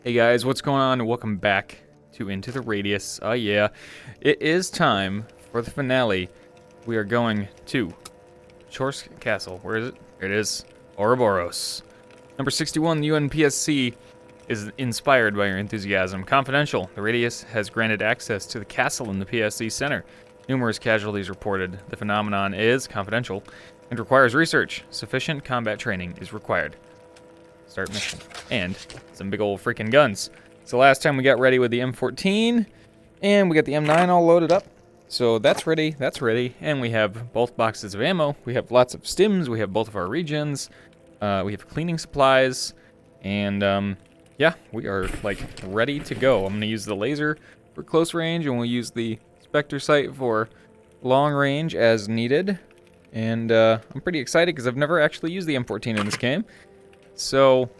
Hey guys, what's going on? Welcome back to Into the Radius. Oh yeah, it is time for the finale. We are going to GeForce Castle. Where is it? There it is. Ouroboros. Number 61, the UNPSC is inspired by your enthusiasm. Confidential. The Radius has granted access to the castle in the PSC Center. Numerous casualties reported. The phenomenon is confidential and requires research. Sufficient combat training is required. Start mission. And some big old freaking guns. So last time we got ready with the M14, and we got the M9 all loaded up. So that's ready, and we have both boxes of ammo. We have lots of stims, we have both of our regions, we have cleaning supplies, and yeah, we are like ready to go. I'm gonna use the laser for close range, and we'll use the Spectre sight for long range as needed. And I'm pretty excited because I've never actually used the M14 in this game. So,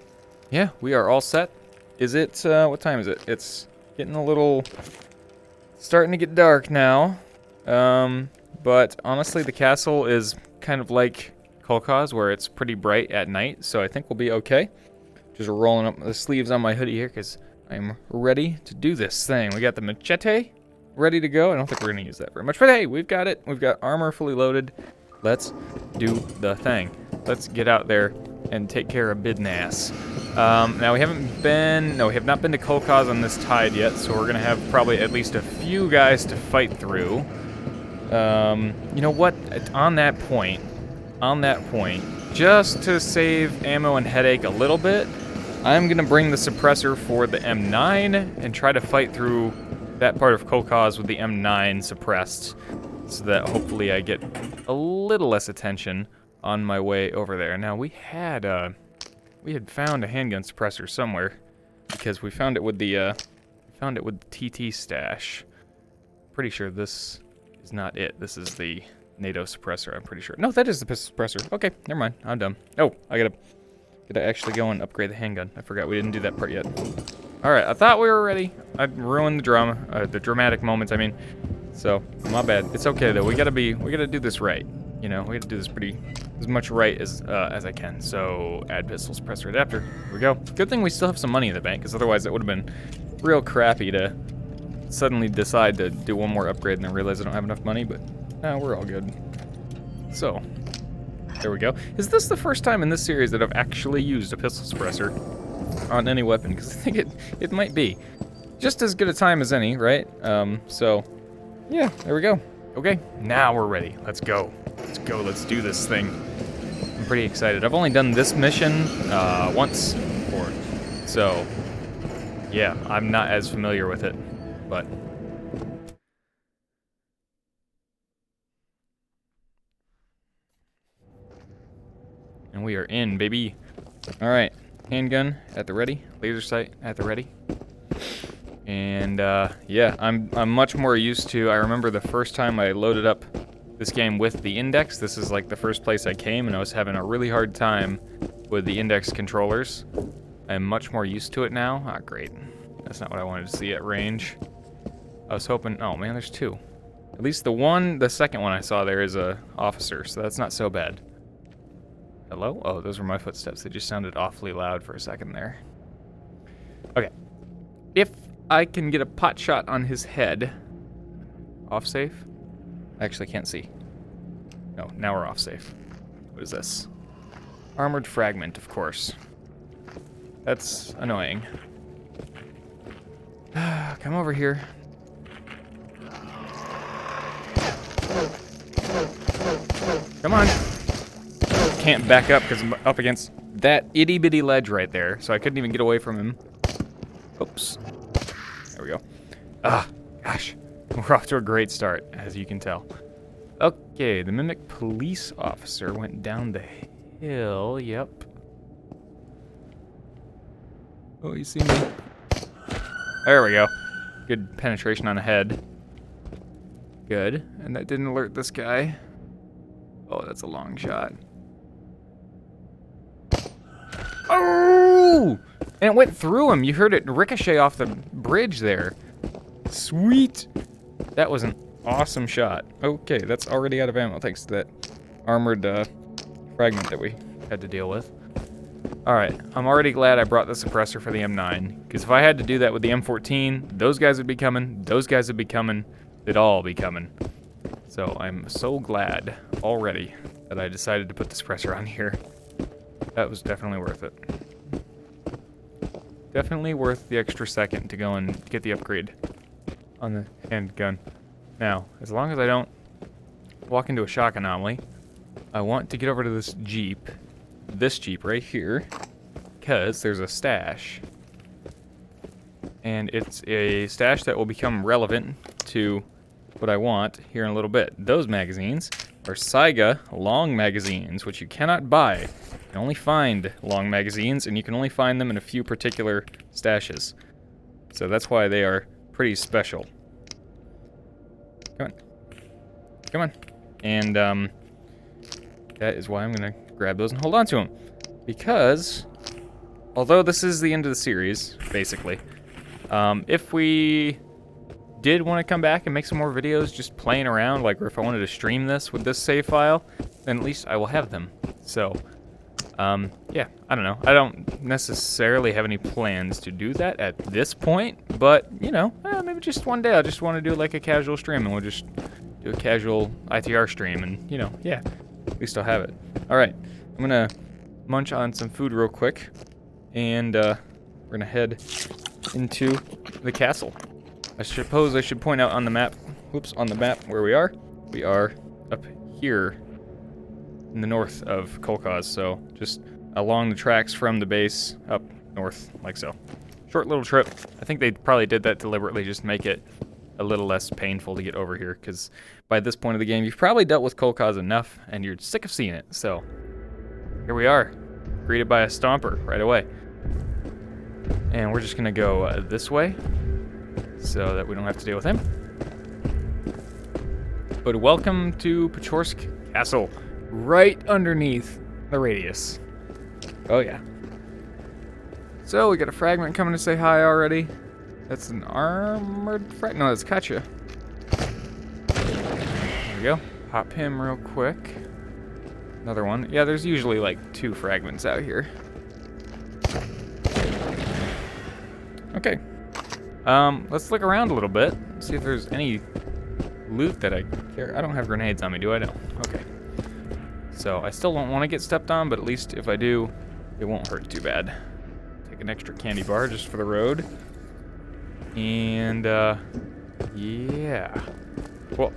yeah, we are all set. Is it, what time is it? It's getting a little, starting to get dark now. But honestly, the castle is kind of like Kolkhoz, where it's pretty bright at night, so I think we'll be okay. Just rolling up the sleeves on my hoodie here, because I'm ready to do this thing. We got the machete ready to go. I don't think we're going to use that very much, but hey, we've got it. We've got armor fully loaded. Let's do the thing. Let's get out there and take care of business. Now we have not been to Kolkhoz on this tide yet, so we're gonna have probably at least a few guys to fight through. You know what? On that point, just to save ammo and headache a little bit, I'm gonna bring the suppressor for the M9 and try to fight through that part of Kolkhoz with the M9 suppressed, so that hopefully I get a little less attention on my way over there. Now we had found a handgun suppressor somewhere, because we found it with the TT stash. Pretty sure this is not it. This is the NATO suppressor. I'm pretty sure. No, that is the pistol suppressor. Okay, never mind. I'm dumb. Oh, I gotta actually go and upgrade the handgun. I forgot we didn't do that part yet. All right, I thought we were ready. I ruined the drama, the dramatic moments. I mean, so my bad. It's okay though. We gotta do this right. You know, we gotta do this as much right as I can. So add pistol suppressor adapter. Here we go. Good thing we still have some money in the bank, because otherwise it would have been real crappy to suddenly decide to do one more upgrade and then realize I don't have enough money. But no, we're all good. So there we go. Is this the first time in this series that I've actually used a pistol suppressor on any weapon? Because I think it might be just as good a time as any, right? So yeah, there we go. Okay, now we're ready. Let's go. Let's go. Let's do this thing. I'm pretty excited. I've only done this mission once before, so yeah, I'm not as familiar with it, but and we are in, baby. All right, handgun at the ready, laser sight at the ready. And yeah, I'm much more used to. I remember the first time I loaded up this game with the index. This is like the first place I came, and I was having a really hard time with the index controllers. I'm much more used to it now. Ah, great. That's not what I wanted to see at range. I was hoping. Oh man, there's two. At least the second one I saw there is a officer, so that's not so bad. Hello? Oh, those were my footsteps. They just sounded awfully loud for a second there. Okay. If I can get a pot shot on his head. Off safe? I actually can't see. No, now we're off safe. What is this? Armored fragment, of course. That's annoying. Come over here. Come on. Can't back up because I'm up against that itty bitty ledge right there, so I couldn't even get away from him. Oops. There we go. Ah, gosh. We're off to a great start, as you can tell. Okay, the Mimic police officer went down the hill. Yep. Oh, you see me? There we go. Good penetration on the head. Good. And that didn't alert this guy. Oh, that's a long shot. Oh! And it went through him. You heard it ricochet off the bridge there. Sweet. That was an awesome shot. Okay, that's already out of ammo thanks to that armored fragment that we had to deal with. Alright, I'm already glad I brought the suppressor for the M9, because if I had to do that with the M14, those guys would be coming, those guys would be coming, they'd all be coming. So I'm so glad already that I decided to put the suppressor on here. That was definitely worth it. Definitely worth the extra second to go and get the upgrade on the handgun. Now, as long as I don't walk into a shock anomaly, I want to get over to this Jeep right here, because there's a stash. And it's a stash that will become relevant to what I want here in a little bit. Those magazines are Saiga long magazines, which you cannot buy. You can only find long magazines, and you can only find them in a few particular stashes. So that's why they are pretty special. Come on. Come on. And that is why I'm going to grab those and hold on to them. Because, although this is the end of the series, basically, if we did want to come back and make some more videos just playing around, like, or if I wanted to stream this with this save file, then at least I will have them. So, yeah, I don't know. I don't necessarily have any plans to do that at this point, but, you know, maybe just one day I'll just want to do like a casual stream, and we'll just do a casual ITR stream, and, you know, yeah, at least I'll have it. All right, I'm gonna munch on some food real quick, and we're gonna head into the castle. I suppose I should point out on the map, on the map where we are. We are up here in the north of Kolkhoz, so just along the tracks from the base up north, like so. Short little trip. I think they probably did that deliberately just to make it a little less painful to get over here, because by this point of the game, you've probably dealt with Kolkhoz enough, and you're sick of seeing it, so here we are, greeted by a stomper right away. And we're just gonna go this way, so that we don't have to deal with him. But welcome to Pachorsk Castle, right underneath the radius. Oh yeah. So we got a fragment coming to say hi already. That's an armored fragment. No, that's Katya. There we go. Pop him real quick. Another one. Yeah, there's usually like 2 fragments out here. Okay. Let's look around a little bit. See if there's any loot that I care. I don't have grenades on me, do I? No. Okay. So I still don't want to get stepped on, but at least if I do, it won't hurt too bad. Take an extra candy bar just for the road. And, yeah. Well,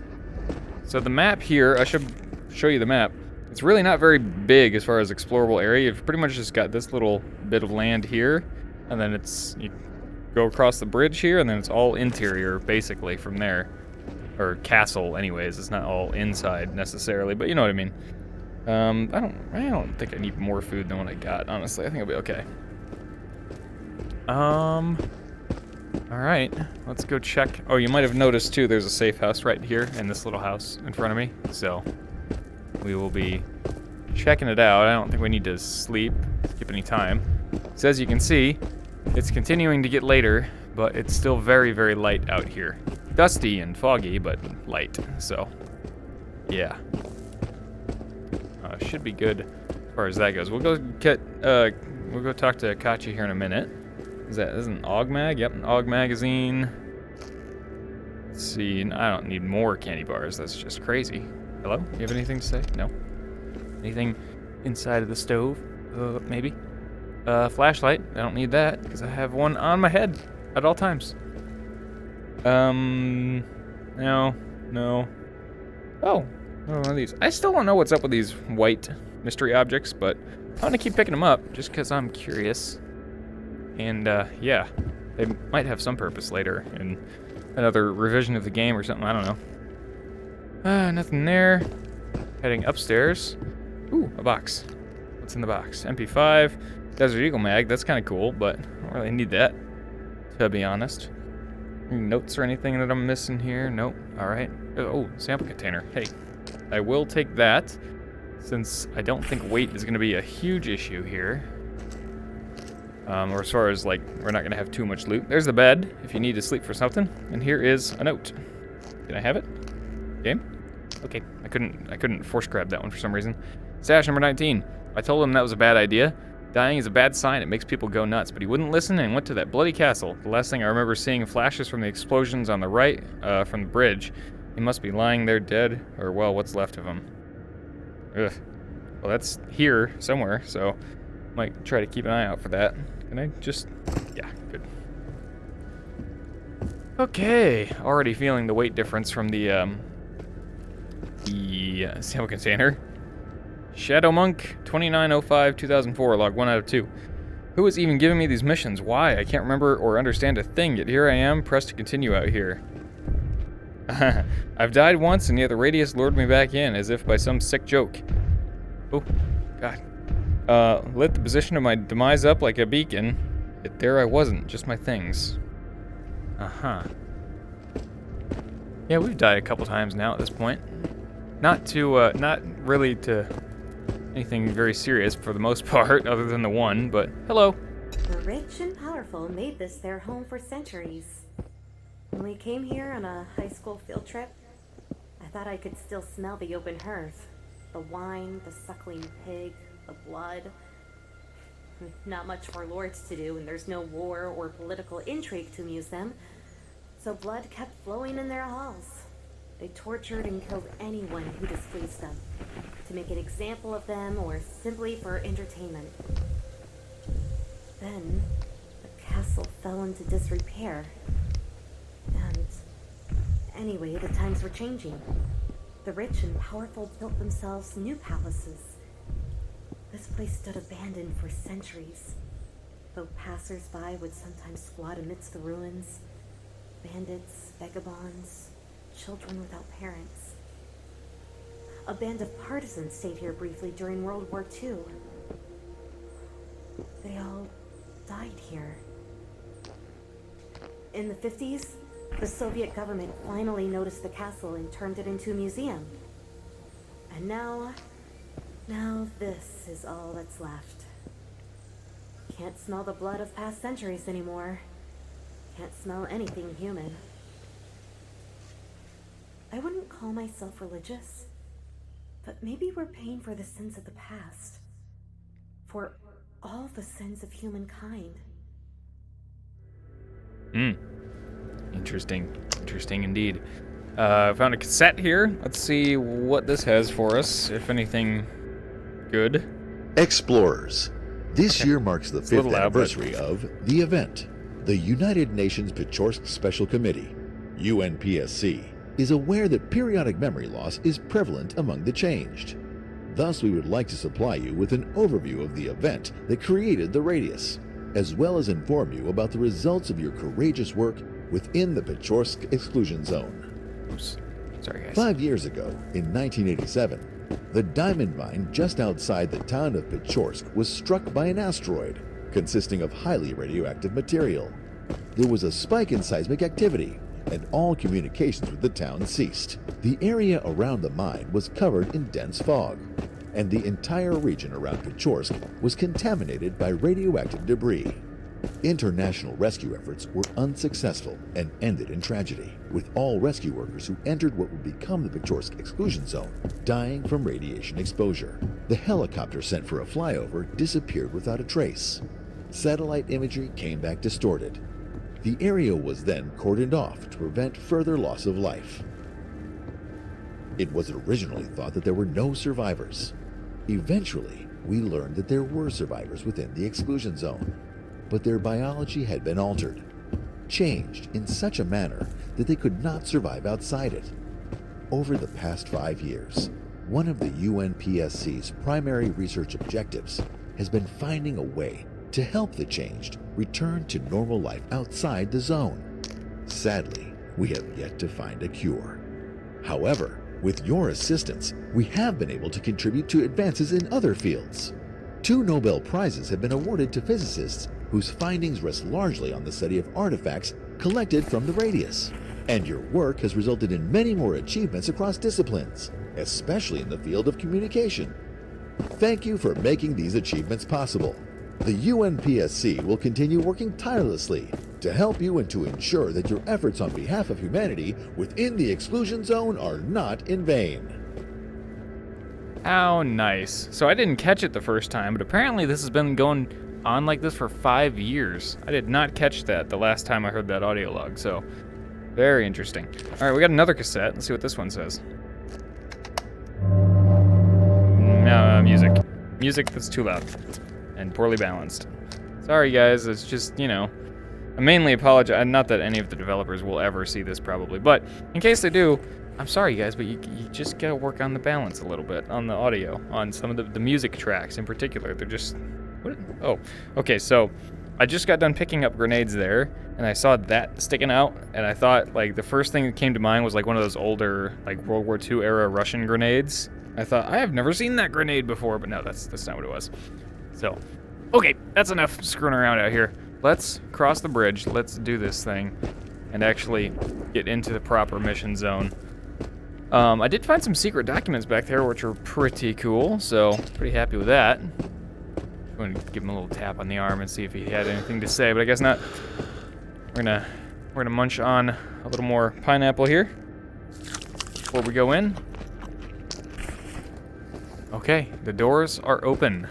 so the map here, I should show you the map. It's really not very big as far as explorable area. You've pretty much just got this little bit of land here, and then you go across the bridge here, and then it's all interior, basically, from there. Or castle, anyways. It's not all inside, necessarily, but you know what I mean. I don't think I need more food than what I got, honestly. I think I'll be okay. Alright, let's go check. Oh, you might have noticed, too, there's a safe house right here in this little house in front of me. So, we will be checking it out. I don't think we need to skip any time. So, as you can see, it's continuing to get later, but it's still very, very light out here. Dusty and foggy, but light. So, yeah. Should be good as far as that goes. We'll go talk to Katya here in a minute. This is an AUG mag? Yep, an AUG magazine. Let's see, I don't need more candy bars. That's just crazy. Hello? You have anything to say? No? Anything inside of the stove? Maybe? Flashlight. I don't need that, because I have one on my head at all times. No. Oh, one of these. I still don't know what's up with these white mystery objects, but I'm gonna keep picking them up, just because I'm curious. And, yeah, they might have some purpose later in another revision of the game or something, I don't know. Nothing there. Heading upstairs. Ooh, a box. What's in the box? MP5, Desert Eagle mag, that's kind of cool, but I don't really need that, to be honest. Any notes or anything that I'm missing here? Nope. Alright. Oh, sample container. Hey, I will take that, since I don't think weight is going to be a huge issue here. Or as far as, like, we're not going to have too much loot. There's the bed, if you need to sleep for something. And here is a note. Can I have it? Game? Okay, I couldn't force grab that one for some reason. Stash number 19. I told him that was a bad idea. Dying is a bad sign. It makes people go nuts. But he wouldn't listen and went to that bloody castle. The last thing I remember seeing flashes from the explosions on the right, from the bridge. He must be lying there dead, or well, what's left of him. Ugh. Well, that's here somewhere, so might try to keep an eye out for that. Can I just... yeah, good. Okay, already feeling the weight difference from the sample container. Shadow Monk, 2905-2004, log 1 out of 2. Who is even giving me these missions? Why? I can't remember or understand a thing, yet here I am, pressed to continue out here. I've died once, and yet the radius lured me back in, as if by some sick joke. Oh, God. Lit the position of my demise up like a beacon, yet there I wasn't, just my things. Uh-huh. Yeah, we've died a couple times now at this point. Not really to anything very serious for the most part, other than the one, but hello. The rich and powerful made this their home for centuries. When we came here on a high school field trip, I thought I could still smell the open hearth. The wine, the suckling pig, the blood. Not much for lords to do, and there's no war or political intrigue to amuse them. So blood kept flowing in their halls. They tortured and killed anyone who displeased them, to make an example of them or simply for entertainment. Then, the castle fell into disrepair. And anyway, the times were changing. The rich and powerful built themselves new palaces. This place stood abandoned for centuries, though passers-by would sometimes squat amidst the ruins. Bandits, vagabonds, children without parents. A band of partisans stayed here briefly during World War II. They all died here. In the 50s, the Soviet government finally noticed the castle and turned it into a museum. And now this is all that's left. Can't smell the blood of past centuries anymore. Can't smell anything human. I wouldn't call myself religious, but maybe we're paying for the sins of the past. For all the sins of humankind. Interesting. Interesting indeed. Found a cassette here. Let's see what this has for us, if anything good. Explorers. This year marks the 5th anniversary of the event. The United Nations Pechorsk Special Committee, UNPSC, is aware that periodic memory loss is prevalent among the changed. Thus, we would like to supply you with an overview of the event that created the radius, as well as inform you about the results of your courageous work within the Pechorsk exclusion zone. Oops. Sorry, guys. 5 years ago, in 1987, the diamond mine just outside the town of Pechorsk was struck by an asteroid consisting of highly radioactive material. There was a spike in seismic activity, and all communications with the town ceased. The area around the mine was covered in dense fog, and the entire region around Pechorsk was contaminated by radioactive debris. International rescue efforts were unsuccessful and ended in tragedy, with all rescue workers who entered what would become the Pechorsk exclusion zone dying from radiation exposure. The helicopter sent for a flyover disappeared without a trace. Satellite imagery came back distorted. The area was then cordoned off to prevent further loss of life. It was originally thought that there were no survivors. Eventually, we learned that there were survivors within the exclusion zone, but their biology had been altered, changed in such a manner that they could not survive outside it. Over the past 5 years, one of the UNPSC's primary research objectives has been finding a way to help the changed return to normal life outside the zone. Sadly, we have yet to find a cure. However, with your assistance, we have been able to contribute to advances in other fields. 2 Nobel Prizes have been awarded to physicists whose findings rest largely on the study of artifacts collected from the radius. And your work has resulted in many more achievements across disciplines, especially in the field of communication. Thank you for making these achievements possible. The UNPSC will continue working tirelessly to help you and to ensure that your efforts on behalf of humanity within the exclusion zone are not in vain. How nice. So I didn't catch it the first time, but apparently this has been going on like this for 5 years. I did not catch that the last time I heard that audio log, so very interesting. All right, we got another cassette. Let's see what this one says. No, music. Music that's too loud and poorly balanced. Sorry guys, it's just, you know, I mainly apologize. Not that any of the developers will ever see this probably, but in case they do, I'm sorry guys, but you just gotta work on the balance a little bit on the audio, on some of the music tracks in particular. They're just, what? Oh, okay, so I just got done picking up grenades there, and I saw that sticking out, and I thought, like, the first thing that came to mind was like one of those older, like, World War II era Russian grenades. I thought, I have never seen that grenade before, but no, that's not what it was. So, okay, that's enough screwing around out here. Let's cross the bridge, let's do this thing, and actually get into the proper mission zone. I did find some secret documents back there, which are pretty cool, so pretty happy with that. I'm going to give him a little tap on the arm and see if he had anything to say, but I guess not. We're gonna munch on a little more pineapple here before we go in. Okay, the doors are open.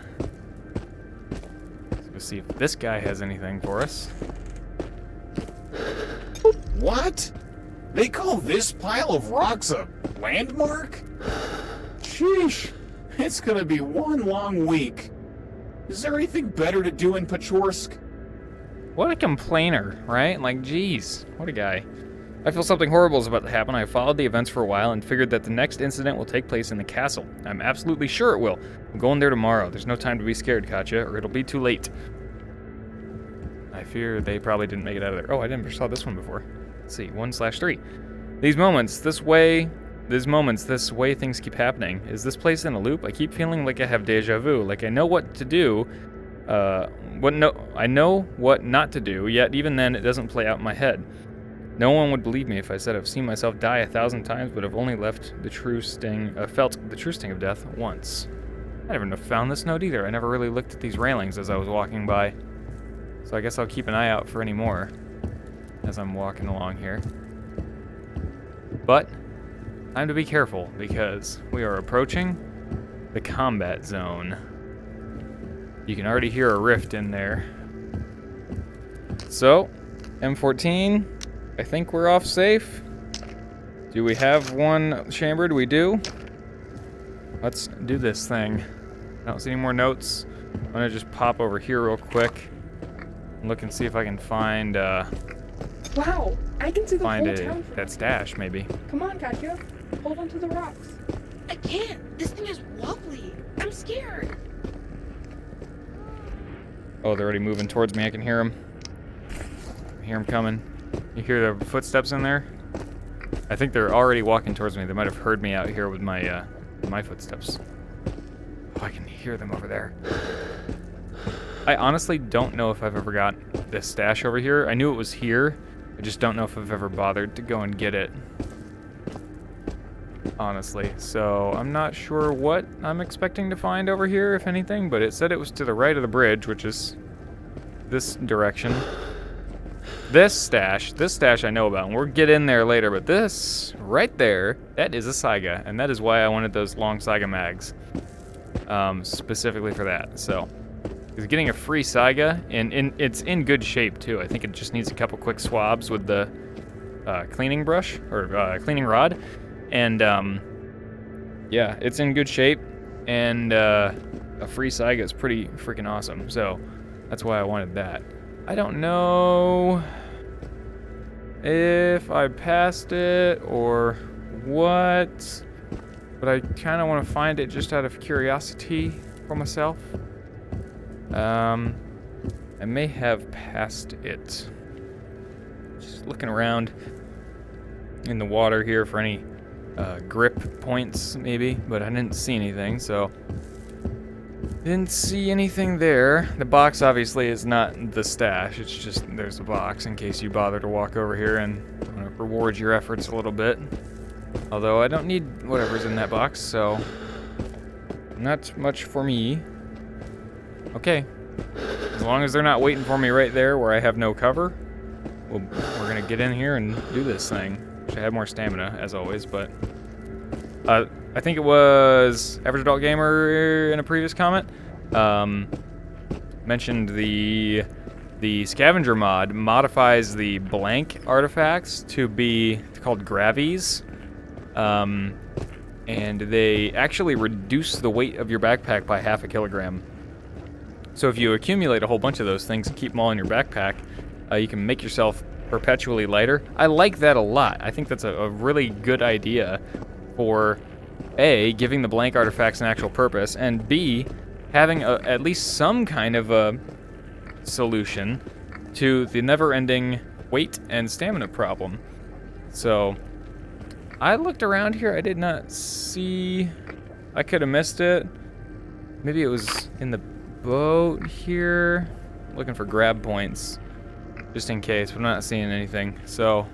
Let's go see if this guy has anything for us. What? They call this pile of rocks a landmark? Sheesh. It's gonna be one long week. Is there anything better to do in Pechorsk? What a complainer, right? Like, geez, what a guy. I feel something horrible is about to happen. I followed the events for a while and figured that the next incident will take place in the castle. I'm absolutely sure it will. I'm going there tomorrow. There's no time to be scared, Katya, or it'll be too late. I fear they probably didn't make it out of there. Oh, I never saw this one before. Let's see, 1/3. These moments, this way things keep happening. Is this place in a loop? I keep feeling like I have deja vu, like I know what to do, I know what not to do, yet even then it doesn't play out in my head. No one would believe me if I said I've seen myself die 1,000 times, but I've only felt the true sting of death once. I never found this note either. I never really looked at these railings as I was walking by. So I guess I'll keep an eye out for any more as I'm walking along here. But time to be careful because we are approaching the combat zone. You can already hear a rift in there. So, M14, I think we're off safe. Do we have one chambered? We do. Let's do this thing. I don't see any more notes. I'm gonna just pop over here real quick and look and see if I can find Wow, I can see the whole town from that stash maybe. Come on, Katya. Hold on to the rocks. I can't. This thing is wobbly. I'm scared. Oh, they're already moving towards me. I can hear them. I hear them coming. You hear the footsteps in there? I think they're already walking towards me. They might have heard me out here with my footsteps. Oh, I can hear them over there. I honestly don't know if I've ever got this stash over here. I knew it was here. I just don't know if I've ever bothered to go and get it. Honestly. So I'm not sure what I'm expecting to find over here, if anything, but it said it was to the right of the bridge, which is this direction. This stash I know about, and we'll get in there later, but this right there, that is a Saiga, and that is why I wanted those long Saiga mags. Specifically for that, so. He's getting a free Saiga, and it's in good shape too. I think it just needs a couple quick swabs with the cleaning brush, or cleaning rod. And yeah, it's in good shape, and a free Saiga is pretty freaking awesome. So that's why I wanted that. I don't know if I passed it or what, but I kind of want to find it just out of curiosity for myself. I may have passed it. Just looking around in the water here for any grip points, maybe, but I didn't see anything, so didn't see anything there. The box obviously is not the stash. It's just there's a box in case you bother to walk over here and want to reward your efforts a little bit. Although I don't need whatever's in that box, so not much for me. Okay, as long as they're not waiting for me right there where I have no cover, we're gonna get in here and do this thing. Wish I had more stamina, as always, but I think it was Average Adult Gamer in a previous comment, mentioned the scavenger mod modifies the blank artifacts to be called gravies, and they actually reduce the weight of your backpack by 0.5 kilogram. So if you accumulate a whole bunch of those things and keep them all in your backpack, you can make yourself perpetually lighter. I like that a lot. I think that's a really good idea for A, giving the blank artifacts an actual purpose, and B, having at least some kind of a solution to the never-ending weight and stamina problem. So I looked around here. I did not see. I could have missed it. Maybe it was in the boat here. Looking for grab points just in case, but I'm not seeing anything. So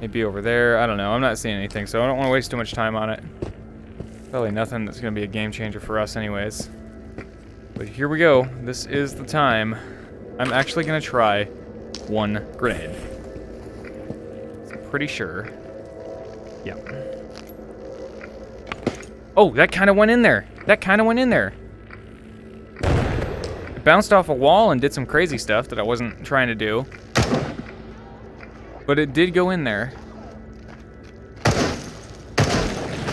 maybe over there. I don't know. I'm not seeing anything, so I don't want to waste too much time on it. Probably nothing that's going to be a game changer for us anyways. But here we go. This is the time. I'm actually going to try one grenade. I'm pretty sure. Yeah. Oh, that kind of went in there. That kind of went in there. It bounced off a wall and did some crazy stuff that I wasn't trying to do. But it did go in there.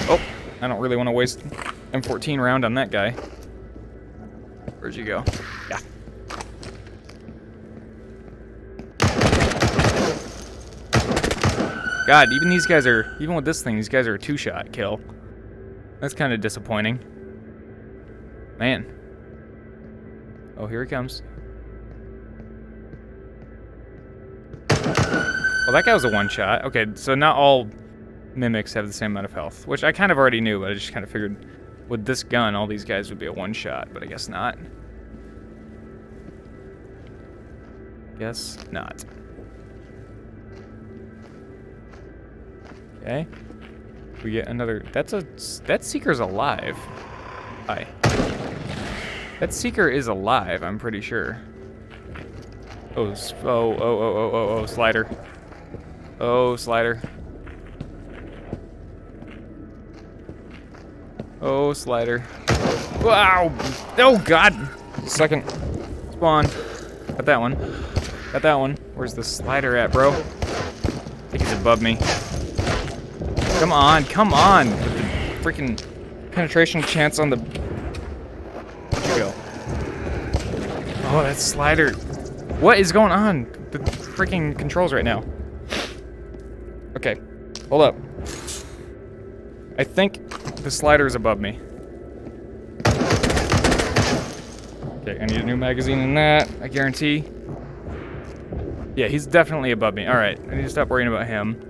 Oh, I don't really want to waste M14 round on that guy. Where'd you go? Yeah. God, even with this thing, these guys are a 2-shot kill. That's kind of disappointing. Man. Oh, here he comes. Well, that guy was a 1-shot. Okay, so not all mimics have the same amount of health, which I kind of already knew, but I just kind of figured with this gun, all these guys would be a 1-shot, but I guess not. Guess not. Okay. We get another. That Seeker's alive. Hi. That Seeker is alive, I'm pretty sure. Oh, slider. Oh, slider. Oh, slider. Wow! Oh, God! Second. Spawn. Got that one. Got that one. Where's the slider at, bro? I think he's above me. Come on, come on! With the freaking penetration chance on the... Where'd you go? Oh, that slider. What is going on? The freaking controls right now. Okay, hold up. I think the slider is above me. Okay, I need a new magazine in that, I guarantee. Yeah, he's definitely above me. Alright, I need to stop worrying about him.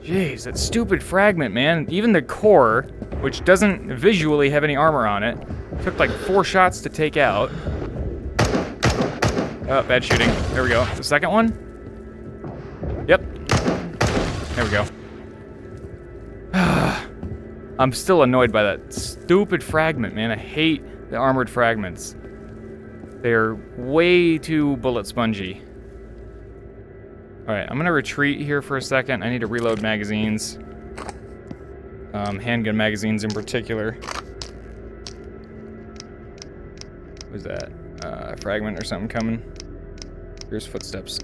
Jeez, that stupid fragment, man. Even the core, which doesn't visually have any armor on it, took like 4 shots to take out. Oh, bad shooting. There we go. The second one? Yep. There we go. I'm still annoyed by that stupid fragment, man. I hate the armored fragments. They're way too bullet spongy. Alright, I'm gonna retreat here for a second. I need to reload magazines. Handgun magazines in particular. What is that? Fragment or something coming. Here's footsteps.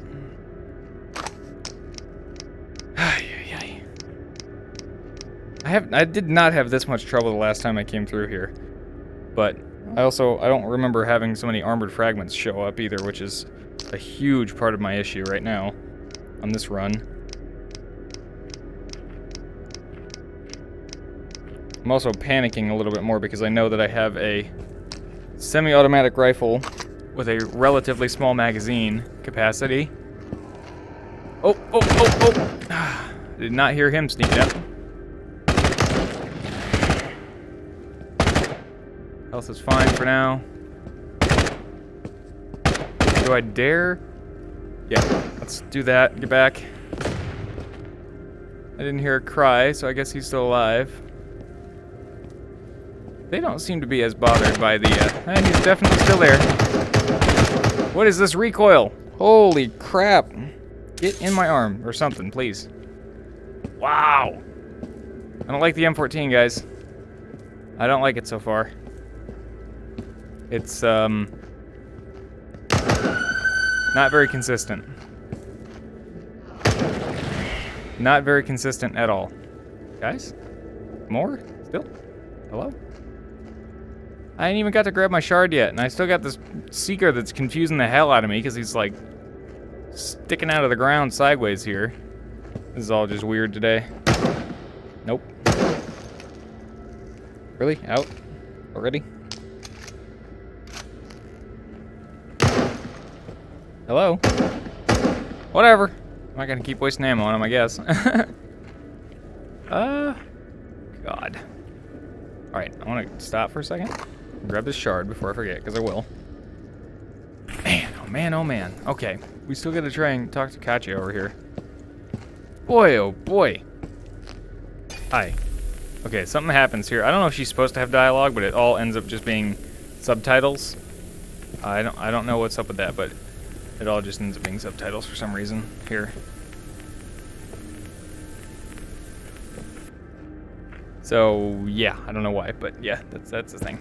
I did not have this much trouble the last time I came through here. But I don't remember having so many armored fragments show up either, which is a huge part of my issue right now on this run. I'm also panicking a little bit more because I know that I have a semi-automatic rifle with a relatively small magazine capacity. Oh! Did not hear him sneaking up. Health is fine for now. Do I dare? Yeah, let's do that. Get back. I didn't hear a cry, so I guess he's still alive. They don't seem to be as bothered by the, and he's definitely still there. What is this recoil? Holy crap. Get in my arm, or something, please. Wow. I don't like the M14, guys. I don't like it so far. It's, not very consistent. Not very consistent at all. Guys? More? Still? Hello? I ain't even got to grab my shard yet, and I still got this seeker that's confusing the hell out of me because he's like sticking out of the ground sideways here. This is all just weird today. Nope. Really? Out? Already? Hello? Whatever. I'm not gonna keep wasting ammo on him, I guess. God. Alright, I wanna stop for a second. Grab this shard before I forget, because I will. Man, oh man, oh man. Okay, we still gotta try and talk to Katya over here. Boy, oh boy. Hi. Okay, something happens here. I don't know if she's supposed to have dialogue, but it all ends up just being subtitles. I don't know what's up with that, but it all just ends up being subtitles for some reason here. So yeah, I don't know why, but yeah, that's the thing.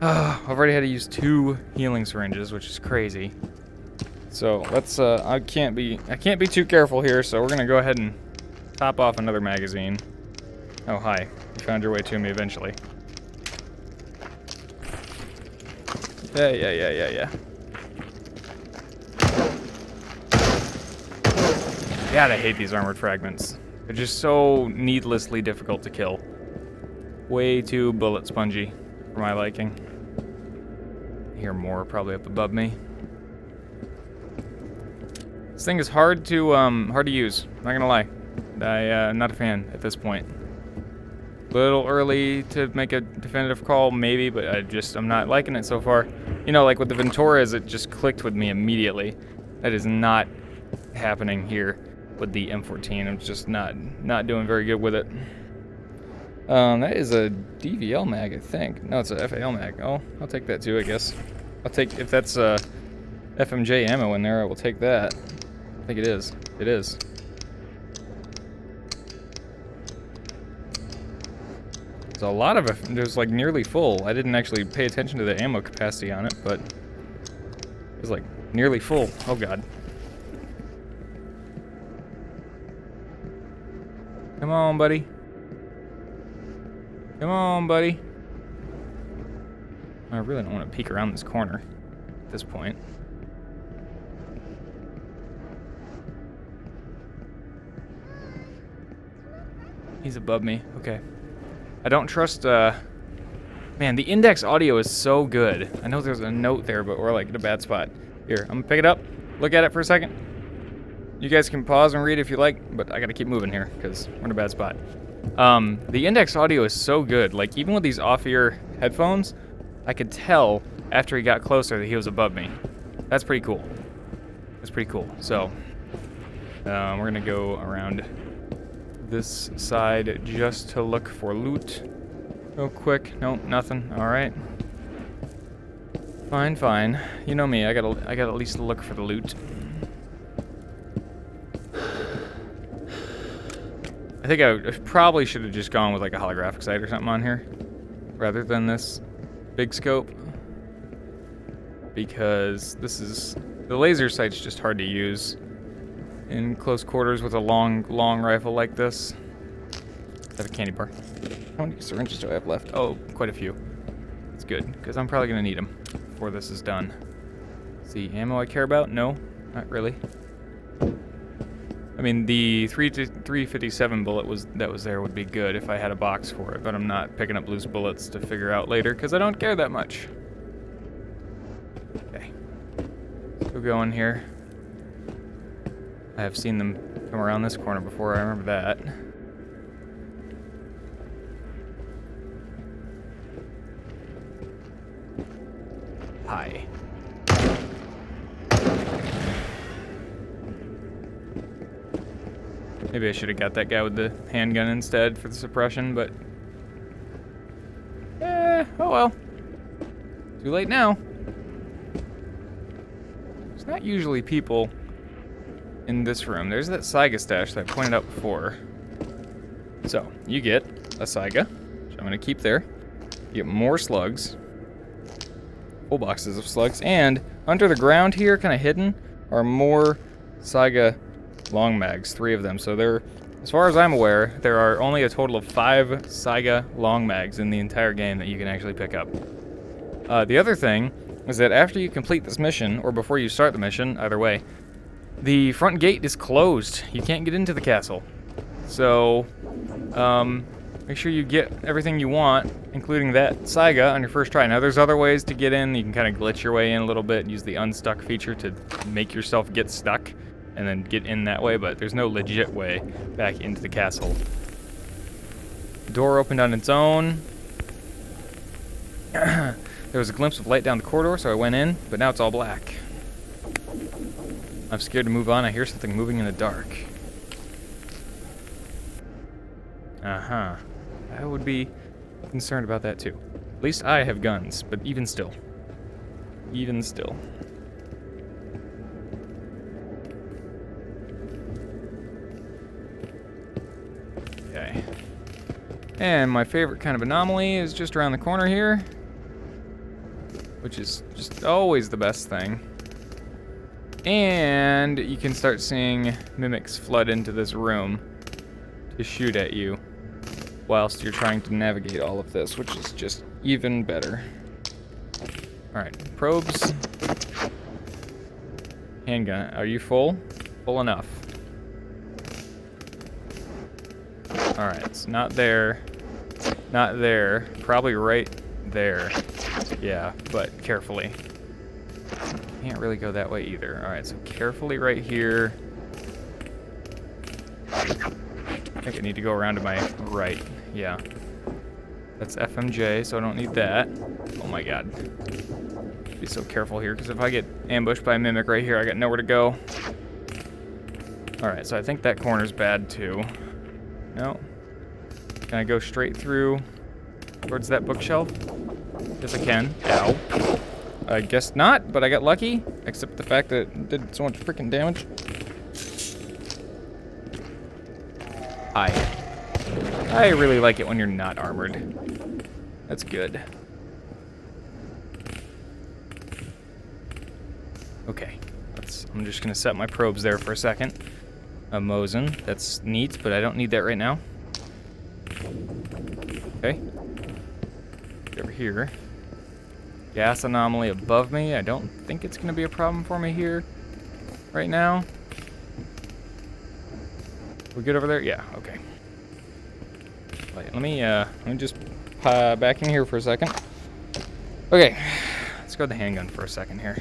I've already had to use 2 healing syringes, which is crazy. So let's I can't be too careful here, so we're gonna go ahead and top off another magazine. Oh hi, you found your way to me eventually. Yeah. God, I hate these armored fragments. They're just so needlessly difficult to kill. Way too bullet spongy for my liking. I hear more probably up above me. This thing is hard to use. Not gonna lie. I'm not a fan at this point. Little early to make a definitive call, maybe, but I'm not liking it so far. You know, like with the Venturas, it just clicked with me immediately. That is not happening here with the M14. I'm just not doing very good with it. That is a DVL mag, I think. No, it's a FAL mag. Oh, I'll take that too, I guess. I'll take, if that's FMJ ammo in there, I will take that. I think it is. It is. There's a lot of it. There's like nearly full. I didn't actually pay attention to the ammo capacity on it, but it was like nearly full. Oh god. Come on, buddy. Come on, buddy. I really don't want to peek around this corner at this point. He's above me. Okay. I don't trust, man, the index audio is so good. I know there's a note there, but we're like in a bad spot. Here, I'm gonna pick it up, look at it for a second. You guys can pause and read if you like, but I gotta keep moving here because we're in a bad spot. The index audio is so good. Like, even with these off-ear headphones, I could tell after he got closer that he was above me. That's pretty cool. That's pretty cool. So, we're gonna go around this side just to look for loot. Real quick. Nope, nothing. Alright. Fine. You know me, I gotta at least look for the loot. I think I probably should have just gone with like a holographic sight or something on here rather than this big scope, because the laser sight's just hard to use in close quarters with a long rifle like this. I have a candy bar. How many syringes do I have left? Oh, quite a few. That's good, because I'm probably gonna need them before this is done. Let's see, ammo I care about? No, not really. I mean, the 357 bullet that was there would be good if I had a box for it, but I'm not picking up loose bullets to figure out later because I don't care that much. Okay, still going here. I have seen them come around this corner before. I remember that. Hi. Maybe I should have got that guy with the handgun instead for the suppression, but... oh well. Too late now. There's not usually people in this room. There's that Saiga stash that I pointed out before. So, you get a Saiga, which I'm going to keep there. You get more slugs. Full boxes of slugs. And under the ground here, kind of hidden, are more Saiga long mags. 3 of them. So there, as far as I'm aware, there are only a total of 5 Saiga long mags in the entire game that you can actually pick up. The other thing is that after you complete this mission, or before you start the mission, either way, the front gate is closed. You can't get into the castle. So, make sure you get everything you want, including that Saiga, on your first try. Now, there's other ways to get in. You can kind of glitch your way in a little bit and use the unstuck feature to make yourself get stuck and then get in that way, but there's no legit way back into the castle. The door opened on its own. There was a glimpse of light down the corridor, so I went in, but now it's all black. I'm scared to move on. I hear something moving in the dark. Uh-huh. I would be concerned about that too. At least I have guns, but even still. Even still. Okay. And my favorite kind of anomaly is just around the corner here, which is just always the best thing. And you can start seeing mimics flood into this room to shoot at you whilst you're trying to navigate all of this, which is just even better. Alright, probes. Handgun, are you full? Full enough. Alright, it's not there. Not there. Probably right there. Yeah, but carefully. Can't really go that way either. Alright, so carefully right here. I think I need to go around to my right. Yeah. That's FMJ, so I don't need that. Oh my god. Be so careful here, because if I get ambushed by a mimic right here, I got nowhere to go. Alright, so I think that corner's bad too. No. Can I go straight through towards that bookshelf? Yes, I can. Ow. I guess not, but I got lucky, except the fact that it did so much freaking damage. I really like it when you're not armored. That's good. Okay, I'm just gonna set my probes there for a second. A Mosin, that's neat, but I don't need that right now. Okay. Get over here. Gas anomaly above me. I don't think it's gonna be a problem for me here right now. We good over there? Yeah, okay. Let me just back in here for a second. Okay, let's go to the handgun for a second here,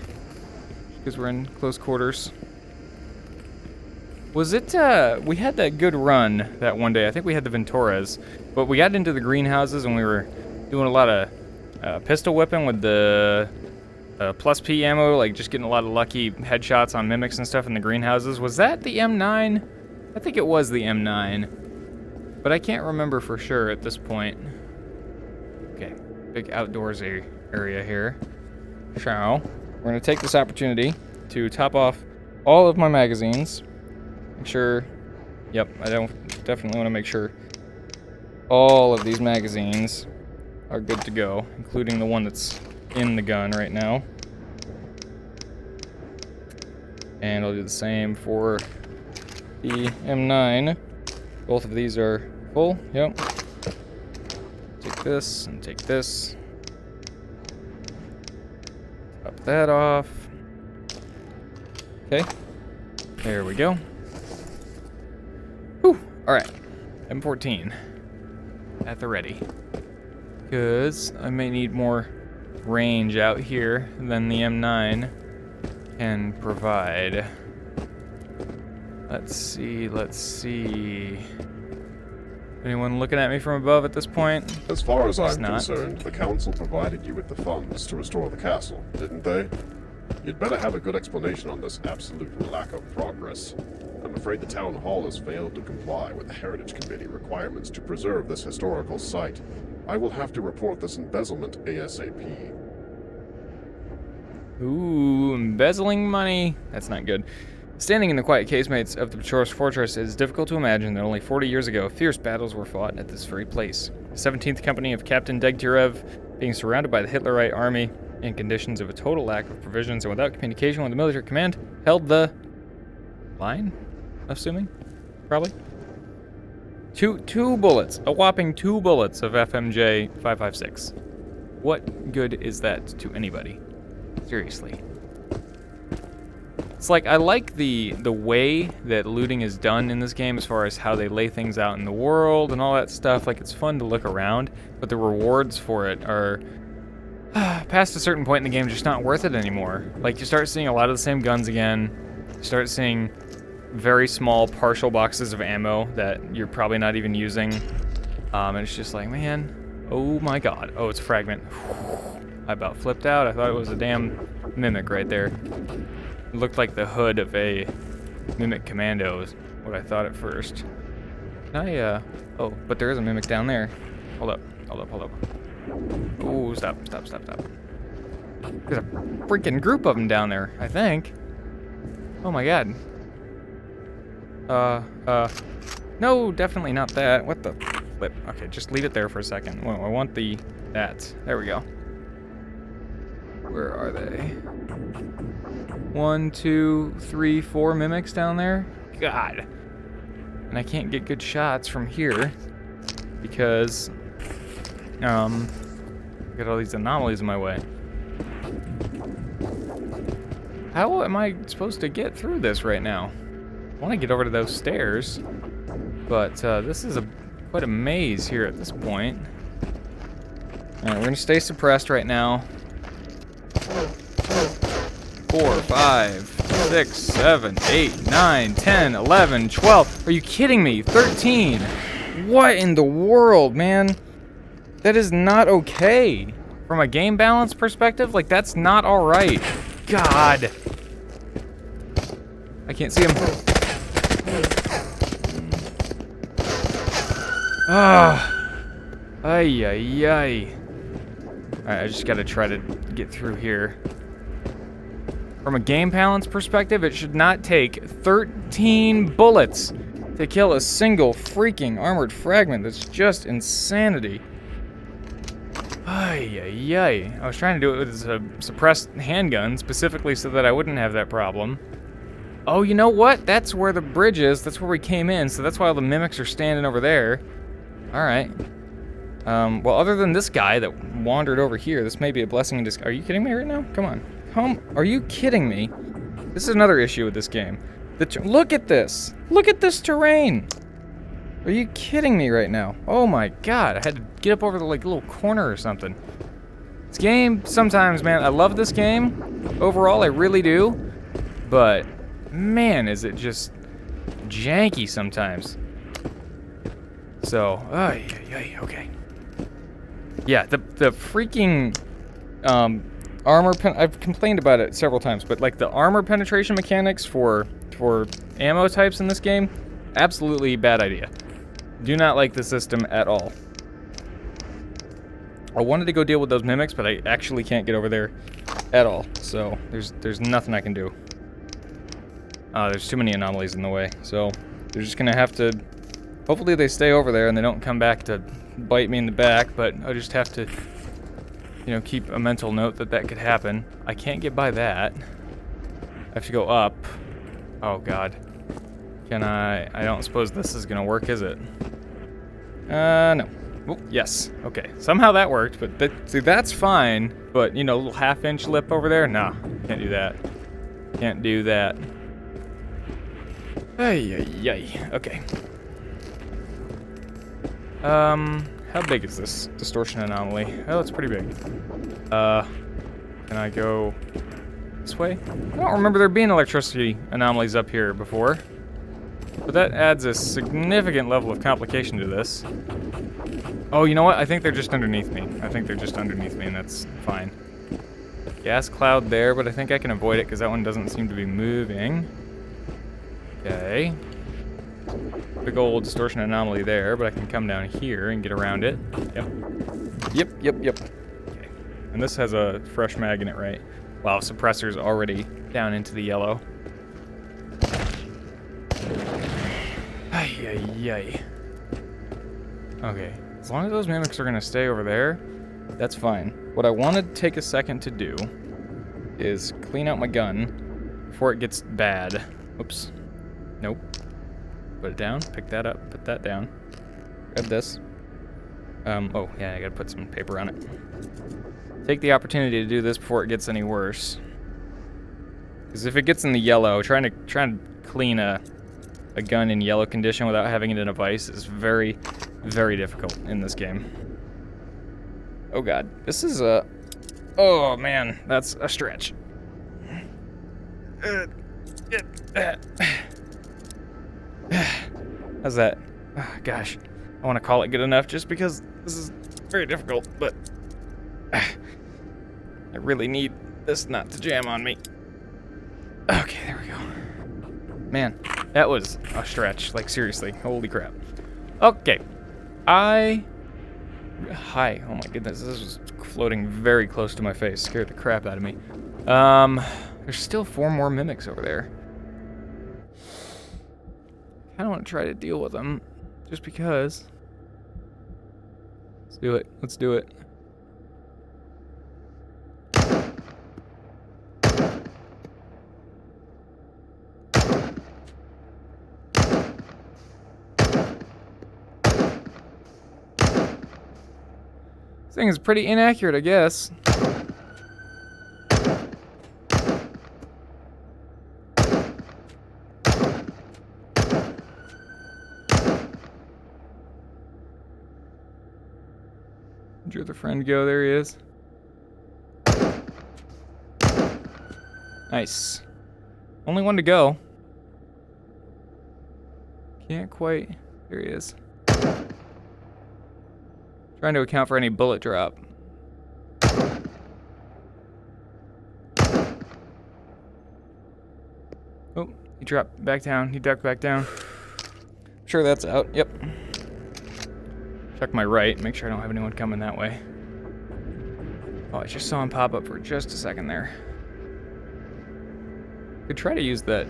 because we're in close quarters. Was it, we had that good run that one day. I think we had the Venturas, but we got into the greenhouses and we were doing a lot of pistol whipping with the plus P ammo, like just getting a lot of lucky headshots on mimics and stuff in the greenhouses. Was that the M9? I think it was the M9, but I can't remember for sure at this point. Okay, big outdoors area here. So, we're gonna take this opportunity to top off all of my magazines. Make sure, yep, I definitely want to make sure all of these magazines are good to go, including the one that's in the gun right now. And I'll do the same for the M9. Both of these are full, yep. Take this and take this. Top that off. Okay, there we go. Whew, alright, M14 at the ready. Because I may need more range out here than the M9 can provide. Let's see. Anyone looking at me from above at this point? As far as I'm concerned, the council provided you with the funds to restore the castle, didn't they? You'd better have a good explanation on this absolute lack of progress. I'm afraid the town hall has failed to comply with the Heritage Committee requirements to preserve this historical site. I will have to report this embezzlement ASAP. Ooh, embezzling money. That's not good. Standing in the quiet casemates of the Pechorsk fortress, it is difficult to imagine that only 40 years ago, fierce battles were fought at this very place. The 17th Company of Captain Degtyarev, being surrounded by the Hitlerite army in conditions of a total lack of provisions and without communication with the military command, held the line, assuming, probably. Two bullets, a whopping 2 bullets of FMJ 556. What good is that to anybody? Seriously. It's like, I like the way that looting is done in this game as far as how they lay things out in the world and all that stuff. Like, it's fun to look around, but the rewards for it are, past a certain point in the game, just not worth it anymore. Like, you start seeing a lot of the same guns again. You start seeing very small partial boxes of ammo that you're probably not even using. And it's just like, man, oh my god. Oh, it's a fragment. I about flipped out. I thought it was a damn mimic right there. It looked like the hood of a Mimic Commando is what I thought at first. Can I, oh, but there is a Mimic down there. Hold up. Ooh, stop. There's a freaking group of them down there, I think. Oh my god. No, definitely not that. What the flip? Okay, just leave it there for a second. Well, I want that. There we go. Where are they? 1, 2, 3, 4 mimics down there? God. And I can't get good shots from here because I got all these anomalies in my way. How am I supposed to get through this right now? I want to get over to those stairs, but this is quite a maze here at this point. Alright, we're gonna stay suppressed right now. 4, 5, 6, 7, 8, 9, 10, 11, 12. Are you kidding me? 13. What in the world, man? That is not okay. From a game balance perspective, like, that's not alright. God. I can't see him. Ay. Alright, I just gotta try to get through here. From a game balance perspective, it should not take 13 bullets to kill a single freaking armored fragment. That's just insanity. Ay. I was trying to do it with a suppressed handgun, specifically so that I wouldn't have that problem. Oh, you know what? That's where the bridge is. That's where we came in, so that's why all the mimics are standing over there. Alright. Well, other than this guy that wandered over here, this may be a blessing in disguise. Are you kidding me right now? Come on. Are you kidding me? This is another issue with this game. Look at this. Look at this terrain. Are you kidding me right now? Oh my god, I had to get up over the like little corner or something. This game, sometimes, man, I love this game. Overall, I really do. But, man, is it just janky sometimes. So, okay. Yeah, the freaking armor I've complained about it several times, but like the armor penetration mechanics for ammo types in this game, absolutely bad idea. Do not like the system at all. I wanted to go deal with those mimics, but I actually can't get over there at all. So there's nothing I can do. There's too many anomalies in the way, so they're just gonna have to. Hopefully they stay over there and they don't come back to bite me in the back. But I just have to, you know, keep a mental note that that could happen. I can't get by that. I have to go up. Oh god. Can I don't suppose this is gonna work, is it? No. Oh, yes. Okay. Somehow that worked, but see, that's fine. But, you know, a little half-inch lip over there? Nah, can't do that. Can't do that. Ay. Okay. How big is this distortion anomaly? Oh, it's pretty big. Can I go this way? I don't remember there being electricity anomalies up here before. But that adds a significant level of complication to this. Oh, you know what? I think they're just underneath me. And that's fine. Gas cloud there, but I think I can avoid it because that one doesn't seem to be moving. Okay. Big old distortion anomaly there, but I can come down here and get around it. Yep. Okay. And this has a fresh mag in it, right? Wow, suppressor's already down into the yellow. Ay, ay, ay. Okay, as long as those mimics are gonna stay over there, that's fine. What I want to take a second to do is clean out my gun before it gets bad. Oops. Nope. Put it down, pick that up, put that down. Grab this. Oh, yeah, I gotta put some paper on it. Take the opportunity to do this before it gets any worse. Because if it gets in the yellow, trying to clean a gun in yellow condition without having it in a vise is very, very difficult in this game. Oh god, this is a... Oh man, that's a stretch. How's that? Oh, gosh, I want to call it good enough just because this is very difficult, but I really need this not to jam on me. Okay, there we go. Man, that was a stretch. Like, seriously. Holy crap. Okay. Hi. Oh my goodness. This was floating very close to my face. Scared the crap out of me. There's still 4 more mimics over there. I don't want to try to deal with them. Just because. Let's do it. Let's do it. This thing is pretty inaccurate, I guess. Where'd the friend go? There he is. Nice. Only one to go. Can't quite. There he is. Trying to account for any bullet drop. Oh, he dropped back down. He ducked back down. Sure, that's out. Yep. Check my right. Make sure I don't have anyone coming that way. Oh, I just saw him pop up for just a second there. Could try to use that